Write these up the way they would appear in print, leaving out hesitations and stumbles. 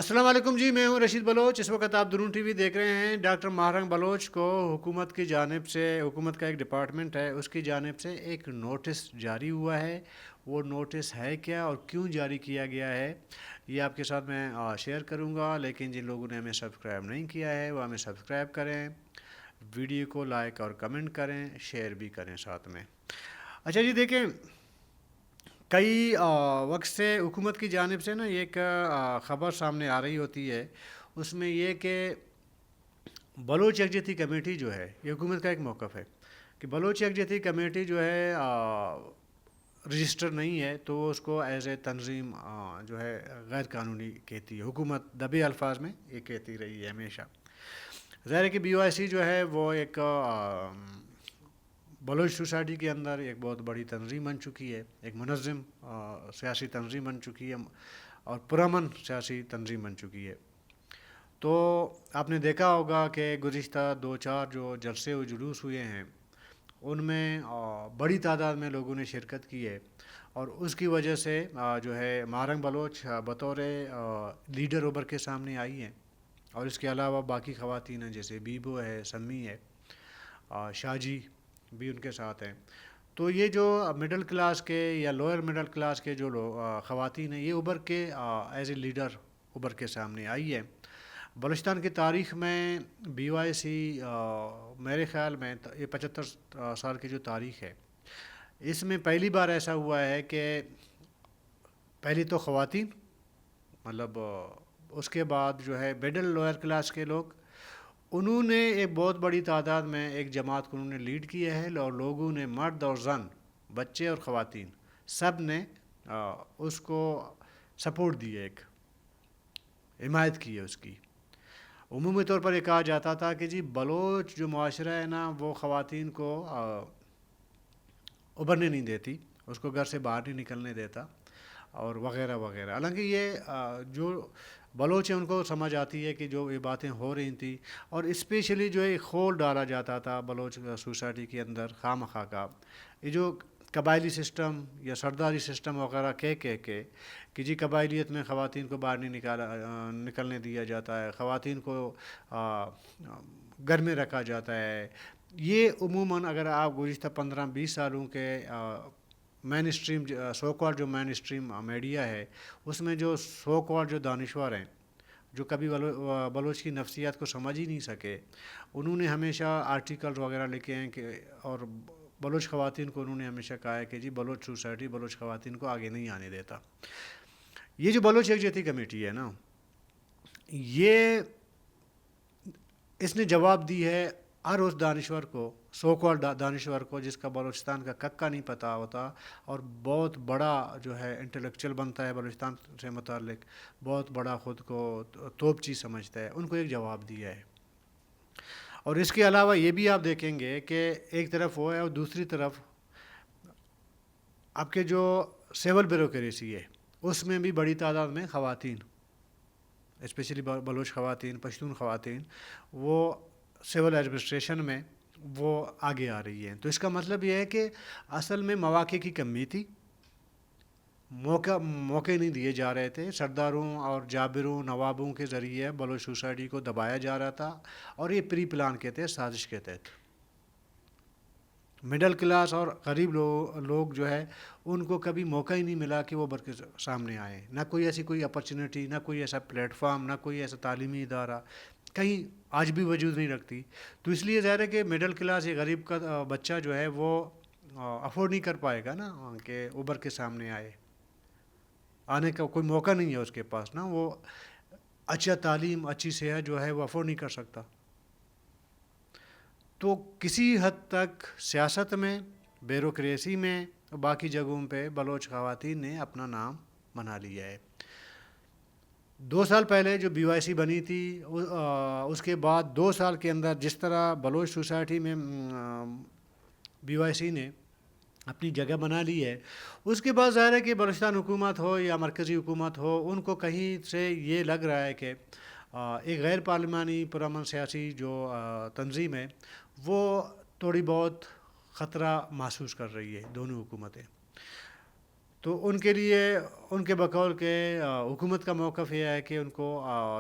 السلام علیکم جی، میں ہوں رشید بلوچ۔ اس وقت آپ درون ٹی وی دیکھ رہے ہیں۔ ڈاکٹر ماہرنگ بلوچ کو حکومت کی جانب سے، حکومت کا ایک ڈپارٹمنٹ ہے، اس کی جانب سے ایک نوٹس جاری ہوا ہے۔ وہ نوٹس ہے کیا اور کیوں جاری کیا گیا ہے، یہ آپ کے ساتھ میں شیئر کروں گا۔ لیکن جن لوگوں نے ہمیں سبسکرائب نہیں کیا ہے وہ ہمیں سبسکرائب کریں، ویڈیو کو لائک اور کمنٹ کریں، شیئر بھی کریں ساتھ میں۔ اچھا جی، دیکھیں، کئی وقت سے حکومت کی جانب سے نا ایک خبر سامنے آ رہی ہوتی ہے، اس میں یہ کہ بلوچ یکجہتی کمیٹی جو ہے، یہ حکومت کا ایک موقف ہے کہ بلوچ یکجہتی کمیٹی جو ہے رجسٹر نہیں ہے، تو اس کو ایز اے تنظیم جو ہے غیر قانونی کہتی ہے۔ حکومت دبے الفاظ میں یہ کہتی رہی ہے ہمیشہ۔ ظاہر ہے کہ بی وائی سی جو ہے وہ ایک بلوچ سوسائٹی کے اندر ایک بہت بڑی تنظیم بن چکی ہے، ایک منظم سیاسی تنظیم بن چکی ہے اور پرامن سیاسی تنظیم بن چکی ہے۔ تو آپ نے دیکھا ہوگا کہ گزشتہ 2-4 جو جلسے و جلوس ہوئے ہیں، ان میں بڑی تعداد میں لوگوں نے شرکت کی ہے، اور اس کی وجہ سے جو ہے ماہرنگ بلوچ بطور لیڈر ابھر کے سامنے آئی ہیں۔ اور اس کے علاوہ باقی خواتین ہیں، جیسے بیبو ہے، سمی ہے، شاجی بھی ان کے ساتھ ہیں۔ تو یہ جو مڈل کلاس کے یا لوئر مڈل کلاس کے جو خواتین ہیں، یہ ابھر کے ایز اے لیڈر ابھر کے سامنے آئی ہے۔ بلوچستان کی تاریخ میں بی وائی سی میرے خیال میں یہ 75 سال کی جو تاریخ ہے، اس میں پہلی بار ایسا ہوا ہے کہ پہلی تو خواتین، مطلب اس کے بعد جو ہے مڈل لوئر کلاس کے لوگ، انہوں نے ایک بہت بڑی تعداد میں ایک جماعت کو انہوں نے لیڈ کیا ہے، اور لوگوں نے، مرد اور زن، بچے اور خواتین، سب نے اس کو سپورٹ دی ہے، ایک حمایت کی ہے اس کی۔ عمومی طور پر یہ کہا جاتا تھا کہ جی بلوچ جو معاشرہ ہے نا، وہ خواتین کو ابھرنے نہیں دیتی، اس کو گھر سے باہر نہیں نکلنے دیتا، اور وغیرہ وغیرہ۔ حالانکہ یہ جو بلوچ ہیں ان کو سمجھ آتی ہے کہ جو یہ باتیں ہو رہی تھیں، اور اسپیشلی جو ایک خول ڈالا جاتا تھا بلوچ سوسائٹی کے اندر خواہ مخواہ کا، یہ جو قبائلی سسٹم یا سرداری سسٹم وغیرہ کہہ کے کہ جی قبائلیت میں خواتین کو باہر نہیں نکلنے دیا جاتا ہے، خواتین کو گھر میں رکھا جاتا ہے۔ یہ عموماً اگر آپ گزشتہ 15-20 سالوں کے مین اسٹریم سو کال جو مین اسٹریم میڈیا ہے، اس میں جو سو کال جو دانشور ہیں، جو کبھی بلوچ کی نفسیات کو سمجھ ہی نہیں سکے، انہوں نے ہمیشہ آرٹیکل وغیرہ لکھے ہیں کہ، اور بلوچ خواتین کو انہوں نے ہمیشہ کہا ہے کہ جی بلوچ سوسائٹی بلوچ خواتین کو آگے نہیں آنے دیتا۔ یہ جو بلوچ یکجہتی کمیٹی ہے نا، یہ اس نے جواب دی ہے ہر اس دانشور کو، سو کال دانشور کو، جس کا بلوچستان کا ککا نہیں پتہ ہوتا، اور بہت بڑا جو ہے انٹلیکچوئل بنتا ہے بلوچستان سے متعلق، بہت بڑا خود کو توپچی سمجھتا ہے، ان کو ایک جواب دیا ہے۔ اور اس کے علاوہ یہ بھی آپ دیکھیں گے کہ ایک طرف وہ ہے، اور دوسری طرف آپ کے جو سول بیوروکریسی ہے، اس میں بھی بڑی تعداد میں خواتین، اسپیشلی بلوچ خواتین، پشتون خواتین، وہ سول ایڈمنسٹریشن میں وہ آگے آ رہی ہیں۔ تو اس کا مطلب یہ ہے کہ اصل میں مواقع کی کمی تھی، موقع نہیں دیے جا رہے تھے، سرداروں اور جابروں، نوابوں کے ذریعے بلوچ سوسائٹی کو دبایا جا رہا تھا، اور یہ پری پلان کے تحت، سازش کے تحت۔ مڈل کلاس اور غریب لوگ جو ہے، ان کو کبھی موقع ہی نہیں ملا کہ وہ بر کے سامنے آئیں، نہ کوئی ایسی کوئی اپرچونیٹی، نہ کوئی ایسا پلیٹ فارم، نہ کوئی ایسا تعلیمی ادارہ کہیں آج بھی وجود نہیں رکھتی۔ تو اس لیے ظاہر ہے کہ مڈل کلاس یا غریب کا بچہ جو ہے وہ افورڈ نہیں کر پائے گا نا کہ ابھر کے سامنے آئے، آنے کا کوئی موقع نہیں ہے اس کے پاس نا، وہ اچھا تعلیم، اچھی صحت جو ہے وہ افورڈ نہیں کر سکتا۔ تو کسی حد تک سیاست میں، بیوروکریسی میں، باقی جگہوں پہ بلوچ خواتین نے اپنا نام بنا لیا ہے۔ 2 سال پہلے جو بی وائی سی بنی تھی، اس کے بعد 2 سال کے اندر جس طرح بلوچ سوسائٹی میں بی وائی سی نے اپنی جگہ بنا لی ہے، اس کے بعد ظاہر ہے کہ بلوچستان حکومت ہو یا مرکزی حکومت ہو، ان کو کہیں سے یہ لگ رہا ہے کہ ایک غیر پارلیمانی پرامن سیاسی جو تنظیم ہے، وہ تھوڑی بہت خطرہ محسوس کر رہی ہے، دونوں حکومتیں۔ تو ان کے لیے ان کے بقول کے حکومت کا موقف یہ ہے کہ ان کو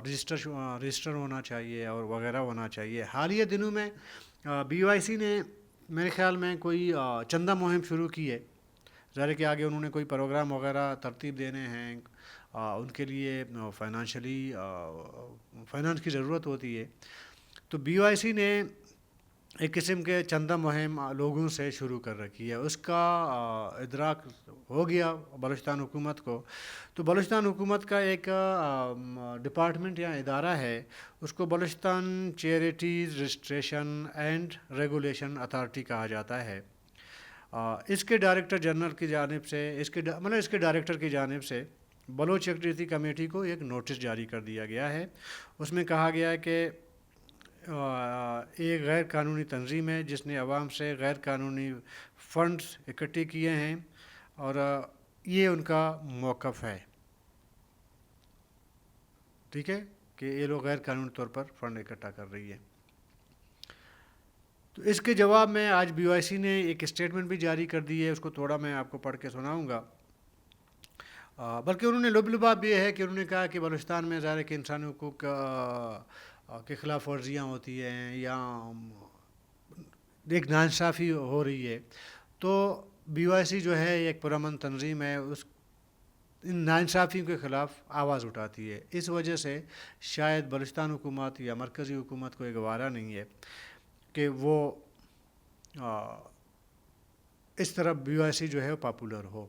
رجسٹر ہونا چاہیے اور وغیرہ ہونا چاہیے. حالیہ دنوں میں بی وائی سی نے میرے خیال میں کوئی چندہ مہم شروع کی ہے. ظاہر کہ آگے انہوں نے کوئی پروگرام وغیرہ ترتیب دینے ہیں. ان کے لیے فائنانس کی ضرورت ہوتی ہے. تو بی وائی سی نے ایک قسم کے چندہ مہم لوگوں سے شروع کر رکھی ہے. اس کا ادراک ہو گیا بلوچستان حکومت کو. تو بلوچستان حکومت کا ایک ڈپارٹمنٹ یا ادارہ ہے, اس کو Balochistan charities registration and regulation authority کہا جاتا ہے. اس کے ڈائریکٹر جنرل کی جانب سے اس کے ڈائریکٹر کی جانب سے بلوچ یکجہتی کمیٹی کو ایک نوٹس جاری کر دیا گیا ہے. اس میں کہا گیا ہے کہ ایک غیر قانونی تنظیم ہے جس نے عوام سے غیر قانونی فنڈز اکٹھے کیے ہیں اور یہ ان کا موقف ہے. ٹھیک ہے کہ یہ لوگ غیر قانونی طور پر فنڈ اکٹھا کر رہی ہے. تو اس کے جواب میں آج بی وائی سی نے ایک اسٹیٹمنٹ بھی جاری کر دی ہے. اس کو تھوڑا میں آپ کو پڑھ کے سناؤں گا. بلکہ انہوں نے لباب یہ ہے کہ انہوں نے کہا کہ بلوچستان میں ظاہر ہے کہ انسانی حقوق کے خلاف ورزیاں ہوتی ہیں یا ایک ناانصافی ہو رہی ہے. تو بی وائی سی جو ہے ایک پرامن تنظیم ہے, ان ناانصافیوں کے خلاف آواز اٹھاتی ہے. اس وجہ سے شاید بلوچستان حکومت یا مرکزی حکومت کو یہ گوارا نہیں ہے کہ وہ اس طرح بی وائی سی جو ہے پاپولر ہو.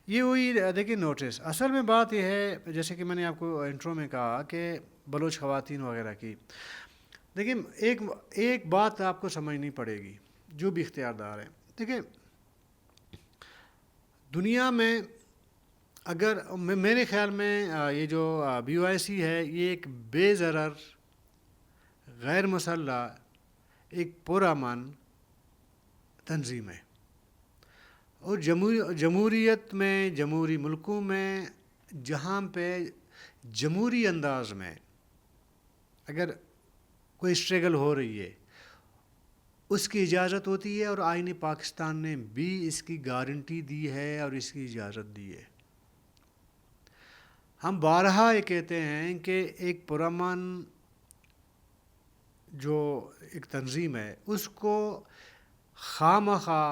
یہ ہوئی دیکھیں نوٹس. اصل میں بات یہ ہے جیسے کہ میں نے آپ کو انٹرو میں کہا کہ بلوچ خواتین وغیرہ کی. دیکھیں ایک بات آپ کو سمجھنی پڑے گی جو بھی اختیار دار ہیں. دیکھیں دنیا میں اگر میرے خیال میں یہ جو بی وائی سی ہے یہ ایک بے ضرر غیر مسلح ایک پرامن تنظیم ہے. اور جمہوریت میں جمہوری ملکوں میں جہاں پہ جمہوری انداز میں اگر کوئی اسٹرگل ہو رہی ہے اس کی اجازت ہوتی ہے, اور آئین پاکستان نے بھی اس کی گارنٹی دی ہے اور اس کی اجازت دی ہے. ہم بارہا یہ کہتے ہیں کہ ایک پرامن جو ایک تنظیم ہے اس کو خواہ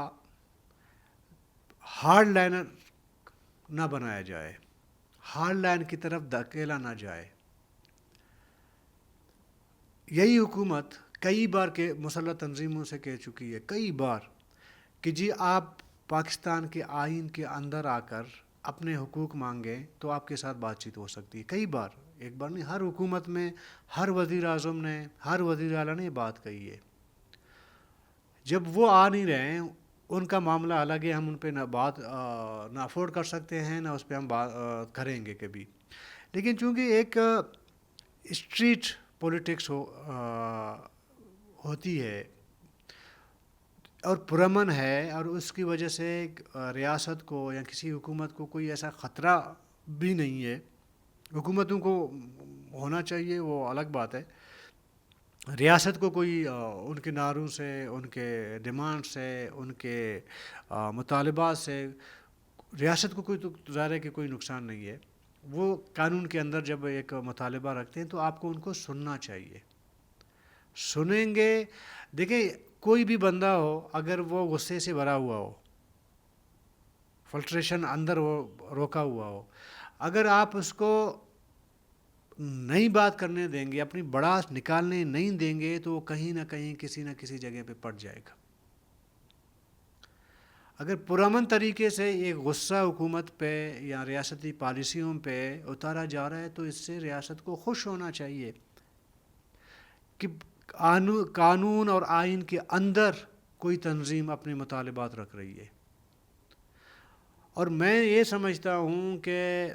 ہارڈ لائنر نہ بنایا جائے, ہارڈ لائن کی طرف دھکیلا نہ جائے. یہی حکومت کئی بار کے مسلح تنظیموں سے کہہ چکی ہے کئی بار کہ جی آپ پاکستان کے آئین کے اندر آ کر اپنے حقوق مانگیں تو آپ کے ساتھ بات چیت ہو سکتی ہے. کئی بار, ایک بار نہیں, ہر حکومت میں ہر وزیر اعظم نے ہر وزیر اعلیٰ نے یہ بات کہی ہے. جب وہ آ نہیں رہے ہیں ان کا معاملہ الگ ہے, ہم ان پہ نہ افورڈ کر سکتے ہیں نہ اس پہ ہم بات کریں گے کبھی. لیکن چونکہ ایک اسٹریٹ پولیٹکس ہوتی ہے اور پرامن ہے, اور اس کی وجہ سے ریاست کو یا کسی حکومت کو کوئی ایسا خطرہ بھی نہیں ہے. حکومتوں کو ہونا چاہیے وہ الگ بات ہے, ریاست کو کوئی ان کے نعروں سے, ان کے ڈیمانڈ سے, ان کے مطالبات سے ریاست کو کوئی تو ظاہر ہے کہ کوئی نقصان نہیں ہے. وہ قانون کے اندر جب ایک مطالبہ رکھتے ہیں تو آپ کو ان کو سننا چاہیے. سنیں گے. دیکھیں کوئی بھی بندہ ہو اگر وہ غصے سے بھرا ہوا ہو, فلٹریشن اندر روکا ہوا ہو, اگر آپ اس کو نہیں بات کرنے دیں گے, اپنی بڑاس نکالنے نہیں دیں گے, تو وہ کہیں نہ کہیں کسی نہ کسی جگہ پہ پڑ جائے گا. اگر پرامن طریقے سے ایک غصہ حکومت پہ یا ریاستی پالیسیوں پہ اتارا جا رہا ہے تو اس سے ریاست کو خوش ہونا چاہیے کہ قانون اور آئین کے اندر کوئی تنظیم اپنے مطالبات رکھ رہی ہے. اور میں یہ سمجھتا ہوں کہ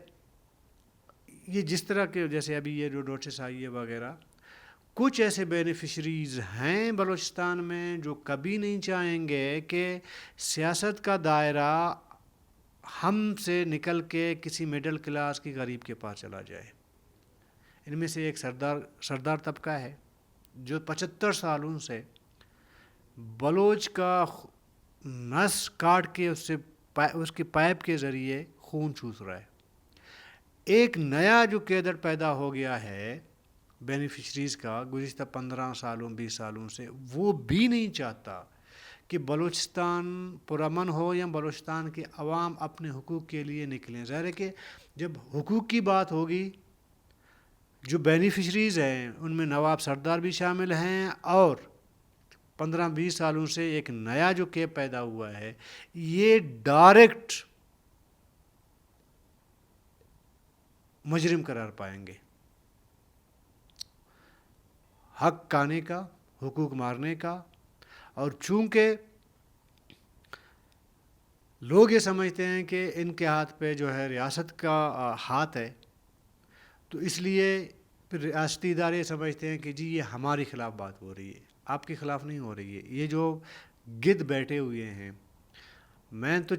یہ جس طرح کے جیسے ابھی یہ جو نوٹس آئی ہے وغیرہ, کچھ ایسے بینیفیشریز ہیں بلوچستان میں جو کبھی نہیں چاہیں گے کہ سیاست کا دائرہ ہم سے نکل کے کسی مڈل کلاس کی غریب کے پاس چلا جائے. ان میں سے ایک سردار طبقہ ہے جو 75 سالوں سے بلوچ کا نس کاٹ کے اس کی پائپ کے ذریعے خون چوس رہا ہے. ایک نیا جو کیڈر پیدا ہو گیا ہے بینیفیشریز کا گزشتہ 15 سالوں 20 سالوں سے، وہ بھی نہیں چاہتا کہ بلوچستان پرامن ہو یا بلوچستان کے عوام اپنے حقوق کے لیے نکلیں. ظاہر ہے کہ جب حقوق کی بات ہوگی، جو بینیفیشریز ہیں ان میں نواب سردار بھی شامل ہیں، اور 15-20 سالوں سے ایک نیا جو کیپ پیدا ہوا ہے، یہ ڈائریکٹ مجرم قرار پائیں گے. حق کھانے کا، حقوق مارنے کا. اور چونکہ لوگ یہ سمجھتے ہیں کہ ان کے ہاتھ پہ جو ہے ریاست کا ہاتھ ہے، تو اس لیے پھر ریاستی ادارے سمجھتے ہیں کہ جی یہ ہمارے خلاف بات ہو رہی ہے. آپ کے خلاف نہیں ہو رہی ہے. یہ جو گدھ بیٹھے ہوئے ہیں، میں تو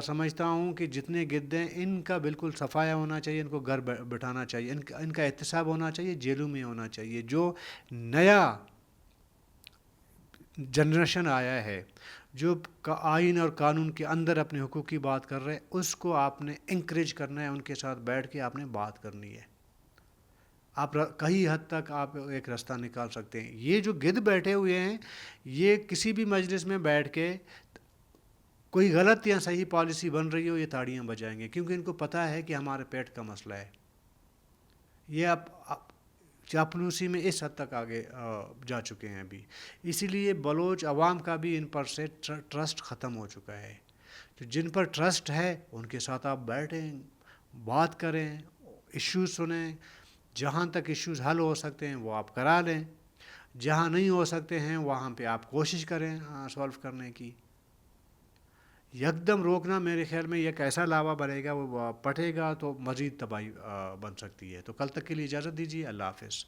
سمجھتا ہوں کہ جتنے گدھ ہیں ان کا بالکل صفایا ہونا چاہیے، ان کو گھر بٹھانا چاہیے، ان کا احتساب ہونا چاہیے، جیلوں میں ہونا چاہیے. جو نیا جنریشن آیا ہے، جو آئین اور قانون کے اندر اپنے حقوق کی بات کر رہے ہیں، اس کو آپ نے انکریج کرنا ہے، ان کے ساتھ بیٹھ کے آپ نے بات کرنی ہے. آپ کئی حد تک آپ ایک راستہ نکال سکتے ہیں. یہ جو گدھ بیٹھے ہوئے ہیں، یہ کسی بھی مجلس میں بیٹھ کے کوئی غلط یا صحیح پالیسی بن رہی ہو، یہ تاڑیاں بجائیں گے، کیونکہ ان کو پتہ ہے کہ ہمارے پیٹ کا مسئلہ ہے. یہ اب چاپلوسی میں اس حد تک آگے جا چکے ہیں ابھی. اسی لیے بلوچ عوام کا بھی ان پر سے ٹرسٹ ختم ہو چکا ہے. تو جن پر ٹرسٹ ہے ان کے ساتھ آپ بیٹھیں، بات کریں، ایشوز سنیں. جہاں تک ایشوز حل ہو سکتے ہیں وہ آپ کرا لیں، جہاں نہیں ہو سکتے ہیں وہاں پہ آپ کوشش کریں سولو کرنے کی. یکدم روکنا میرے خیال میں یہ کیسا لاوا بنے گا، وہ پٹے گا تو مزید تباہی بن سکتی ہے. تو کل تک کے لیے اجازت دیجیے. اللہ حافظ.